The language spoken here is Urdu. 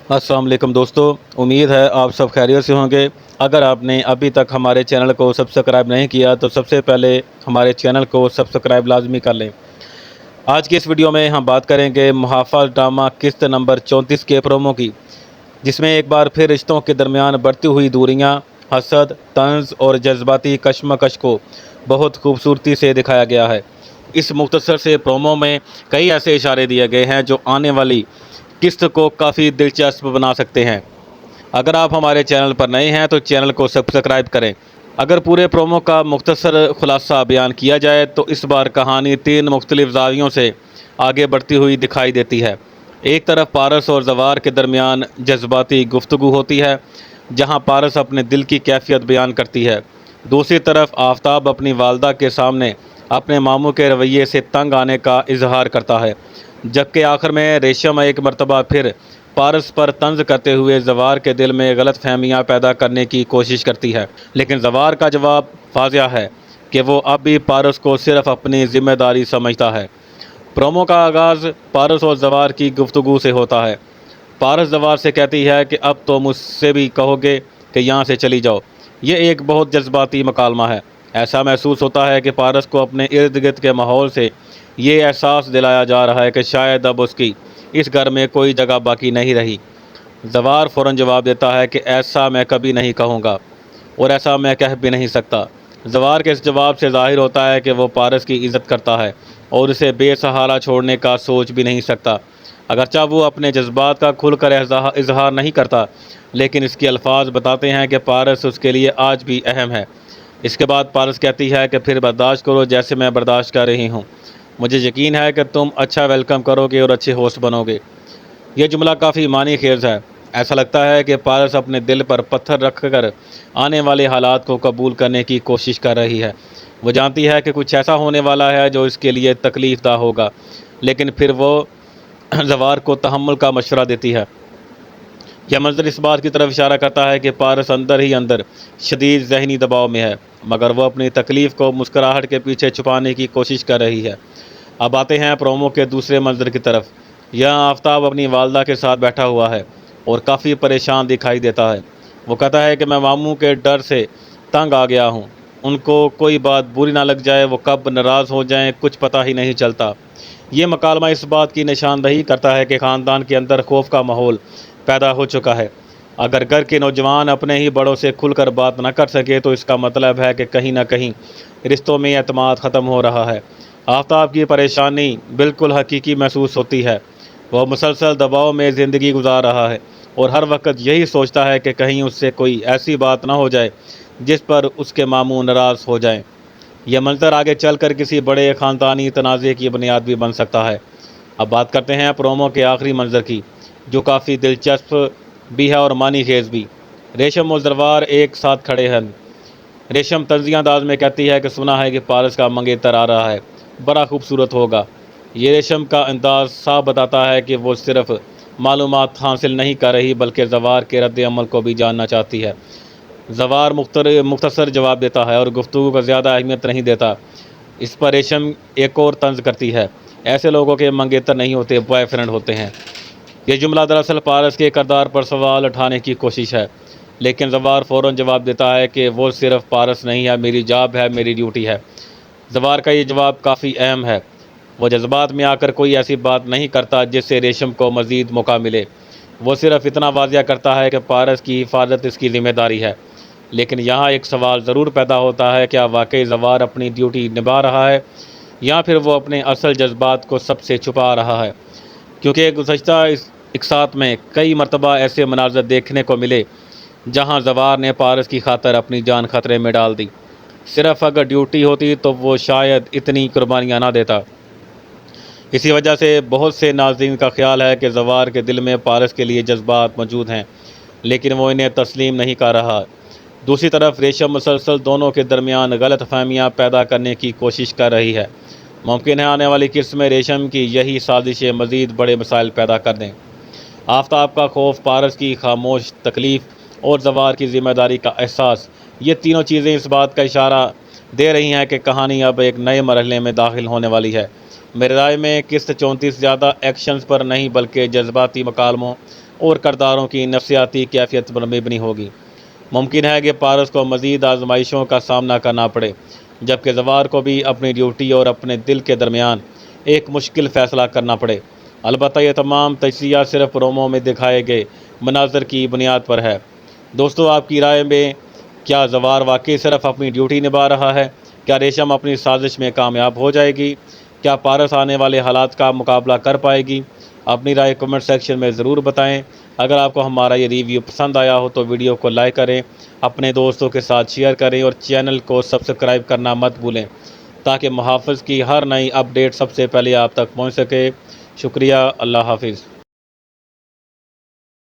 السلام علیکم دوستو، امید ہے آپ سب خیریت سے ہوں گے۔ اگر آپ نے ابھی تک ہمارے چینل کو سبسکرائب نہیں کیا تو سب سے پہلے ہمارے چینل کو سبسکرائب لازمی کر لیں۔ آج کی اس ویڈیو میں ہم بات کریں گے محافظ ڈرامہ قسط نمبر 34 کے پرومو کی، جس میں ایک بار پھر رشتوں کے درمیان بڑھتی ہوئی دوریاں، حسد، طنز اور جذباتی کشمکش کو بہت خوبصورتی سے دکھایا گیا ہے۔ اس مختصر سے پرومو میں کئی ایسے اشارے دیے گئے ہیں جو آنے والی قسط کو کافی دلچسپ بنا سکتے ہیں۔ اگر آپ ہمارے چینل پر نئے ہیں تو چینل کو سبسکرائب کریں۔ اگر پورے پرومو کا مختصر خلاصہ بیان کیا جائے تو اس بار کہانی 3 مختلف زاویوں سے آگے بڑھتی ہوئی دکھائی دیتی ہے۔ ایک طرف پارس اور زوار کے درمیان جذباتی گفتگو ہوتی ہے، جہاں پارس اپنے دل کی کیفیت بیان کرتی ہے۔ دوسری طرف آفتاب اپنی والدہ کے سامنے اپنے ماموں کے رویے سے تنگ آنے کا اظہار کرتا ہے، جبکہ آخر میں ریشم ایک مرتبہ پھر پارس پر طنز کرتے ہوئے زوار کے دل میں غلط فہمیاں پیدا کرنے کی کوشش کرتی ہے۔ لیکن زوار کا جواب واضح ہے کہ وہ اب بھی پارس کو صرف اپنی ذمہ داری سمجھتا ہے۔ پرومو کا آغاز پارس اور زوار کی گفتگو سے ہوتا ہے۔ پارس زوار سے کہتی ہے کہ اب تو مجھ سے بھی کہو گے کہ یہاں سے چلی جاؤ۔ یہ ایک بہت جذباتی مکالمہ ہے۔ ایسا محسوس ہوتا ہے کہ پارس کو اپنے ارد گرد کے ماحول سے یہ احساس دلایا جا رہا ہے کہ شاید اب اس کی اس گھر میں کوئی جگہ باقی نہیں رہی۔ زوار فوراً جواب دیتا ہے کہ ایسا میں کبھی نہیں کہوں گا اور ایسا میں کہہ بھی نہیں سکتا۔ زوار کے اس جواب سے ظاہر ہوتا ہے کہ وہ پارس کی عزت کرتا ہے اور اسے بے سہارا چھوڑنے کا سوچ بھی نہیں سکتا۔ اگرچہ وہ اپنے جذبات کا کھل کر اظہار نہیں کرتا، لیکن اس کے الفاظ بتاتے ہیں کہ پارس اس کے لیے آج بھی اہم ہے۔ اس کے بعد پارس کہتی ہے کہ پھر برداشت کرو جیسے میں برداشت کر رہی ہوں۔ مجھے یقین ہے کہ تم اچھا ویلکم کرو گے اور اچھے ہوسٹ بنو گے۔ یہ جملہ کافی معنی خیز ہے۔ ایسا لگتا ہے کہ پارس اپنے دل پر پتھر رکھ کر آنے والے حالات کو قبول کرنے کی کوشش کر رہی ہے۔ وہ جانتی ہے کہ کچھ ایسا ہونے والا ہے جو اس کے لیے تکلیف دہ ہوگا، لیکن پھر وہ زوار کو تحمل کا مشورہ دیتی ہے۔ یہ منظر اس بات کی طرف اشارہ کرتا ہے کہ پارس اندر ہی اندر شدید ذہنی دباؤ میں ہے، مگر وہ اپنی تکلیف کو مسکراہٹ کے پیچھے چھپانے کی کوشش کر رہی ہے۔ اب آتے ہیں پرومو کے دوسرے منظر کی طرف۔ یہاں آفتاب اپنی والدہ کے ساتھ بیٹھا ہوا ہے اور کافی پریشان دکھائی دیتا ہے۔ وہ کہتا ہے کہ میں ماموں کے ڈر سے تنگ آ گیا ہوں۔ ان کو کوئی بات بری نہ لگ جائے، وہ کب ناراض ہو جائیں کچھ پتہ ہی نہیں چلتا۔ یہ مکالمہ اس بات کی نشاندہی کرتا ہے کہ خاندان کے اندر خوف کا ماحول پیدا ہو چکا ہے۔ اگر گھر کے نوجوان اپنے ہی بڑوں سے کھل کر بات نہ کر سکے تو اس کا مطلب ہے کہ کہیں نہ کہیں رشتوں میں اعتماد ختم ہو رہا ہے۔ آفتاب کی پریشانی بالکل حقیقی محسوس ہوتی ہے۔ وہ مسلسل دباؤ میں زندگی گزار رہا ہے اور ہر وقت یہی سوچتا ہے کہ کہیں اس سے کوئی ایسی بات نہ ہو جائے جس پر اس کے ماموں ناراض ہو جائیں۔ یہ منظر آگے چل کر کسی بڑے خاندانی تنازع کی بنیاد بھی بن سکتا ہے۔ اب بات کرتے ہیں پرومو کے آخری منظر کی، جو کافی دلچسپ بھی ہے اور معنی خیز بھی۔ ریشم اور زوار ایک ساتھ کھڑے ہیں۔ ریشم طنزیہ انداز میں کہتی ہے کہ سنا ہے کہ پارس کا منگیتر آ رہا ہے، بڑا خوبصورت ہوگا۔ یہ ریشم کا انداز صاف بتاتا ہے کہ وہ صرف معلومات حاصل نہیں کر رہی بلکہ زوار کے رد عمل کو بھی جاننا چاہتی ہے۔ زوار مختصر جواب دیتا ہے اور گفتگو کو زیادہ اہمیت نہیں دیتا۔ اس پر ریشم ایک اور طنز کرتی ہے، ایسے لوگوں کے منگیتر نہیں ہوتے، بوائے فرینڈ ہوتے ہیں۔ یہ جملہ دراصل پارس کے کردار پر سوال اٹھانے کی کوشش ہے، لیکن زوار فوراً جواب دیتا ہے کہ وہ صرف پارس نہیں ہے، میری جاب ہے، میری ڈیوٹی ہے۔ زوار کا یہ جواب کافی اہم ہے۔ وہ جذبات میں آ کر کوئی ایسی بات نہیں کرتا جس سے ریشم کو مزید موقع ملے۔ وہ صرف اتنا واضح کرتا ہے کہ پارس کی حفاظت اس کی ذمہ داری ہے۔ لیکن یہاں ایک سوال ضرور پیدا ہوتا ہے، کیا واقعی زوار اپنی ڈیوٹی نبھا رہا ہے یا پھر وہ اپنے اصل جذبات کو سب سے چھپا رہا ہے؟ کیونکہ گزشتہ اقساط میں کئی مرتبہ ایسے مناظر دیکھنے کو ملے جہاں زوار نے پارس کی خاطر اپنی جان خطرے میں ڈال دی۔ صرف اگر ڈیوٹی ہوتی تو وہ شاید اتنی قربانیاں نہ دیتا۔ اسی وجہ سے بہت سے ناظرین کا خیال ہے کہ زوار کے دل میں پارس کے لیے جذبات موجود ہیں، لیکن وہ انہیں تسلیم نہیں کر رہا۔ دوسری طرف ریشم مسلسل دونوں کے درمیان غلط فہمیاں پیدا کرنے کی کوشش کر رہی ہے۔ ممکن ہے آنے والی قسط میں ریشم کی یہی سازشیں مزید بڑے مسائل پیدا کر دیں۔ آفتاب کا خوف، پارس کی خاموش تکلیف اور زوار کی ذمہ داری کا احساس، یہ تینوں چیزیں اس بات کا اشارہ دے رہی ہیں کہ کہانی اب ایک نئے مرحلے میں داخل ہونے والی ہے۔ میرے رائے میں قسط 34 زیادہ ایکشنز پر نہیں بلکہ جذباتی مکالموں، اور کرداروں کی نفسیاتی کیفیت پر مبنی ہوگی۔ ممکن ہے کہ پارس کو مزید آزمائشوں کا سامنا کرنا پڑے، جبکہ زوار کو بھی اپنی ڈیوٹی اور اپنے دل کے درمیان ایک مشکل فیصلہ کرنا پڑے۔ البتہ یہ تمام تجزیات صرف پرومو میں دکھائے گئے مناظر کی بنیاد پر ہے۔ دوستو، آپ کی رائے میں کیا زوار واقعی صرف اپنی ڈیوٹی نبھا رہا ہے؟ کیا ریشم اپنی سازش میں کامیاب ہو جائے گی؟ کیا پارس آنے والے حالات کا مقابلہ کر پائے گی؟ اپنی رائے کمنٹ سیکشن میں ضرور بتائیں۔ اگر آپ کو ہمارا یہ ریویو پسند آیا ہو تو ویڈیو کو لائک کریں، اپنے دوستوں کے ساتھ شیئر کریں اور چینل کو سبسکرائب کرنا مت بھولیں تاکہ محافظ کی ہر نئی اپڈیٹ سب سے پہلے آپ تک پہنچ سکے۔ شکریہ، اللہ حافظ۔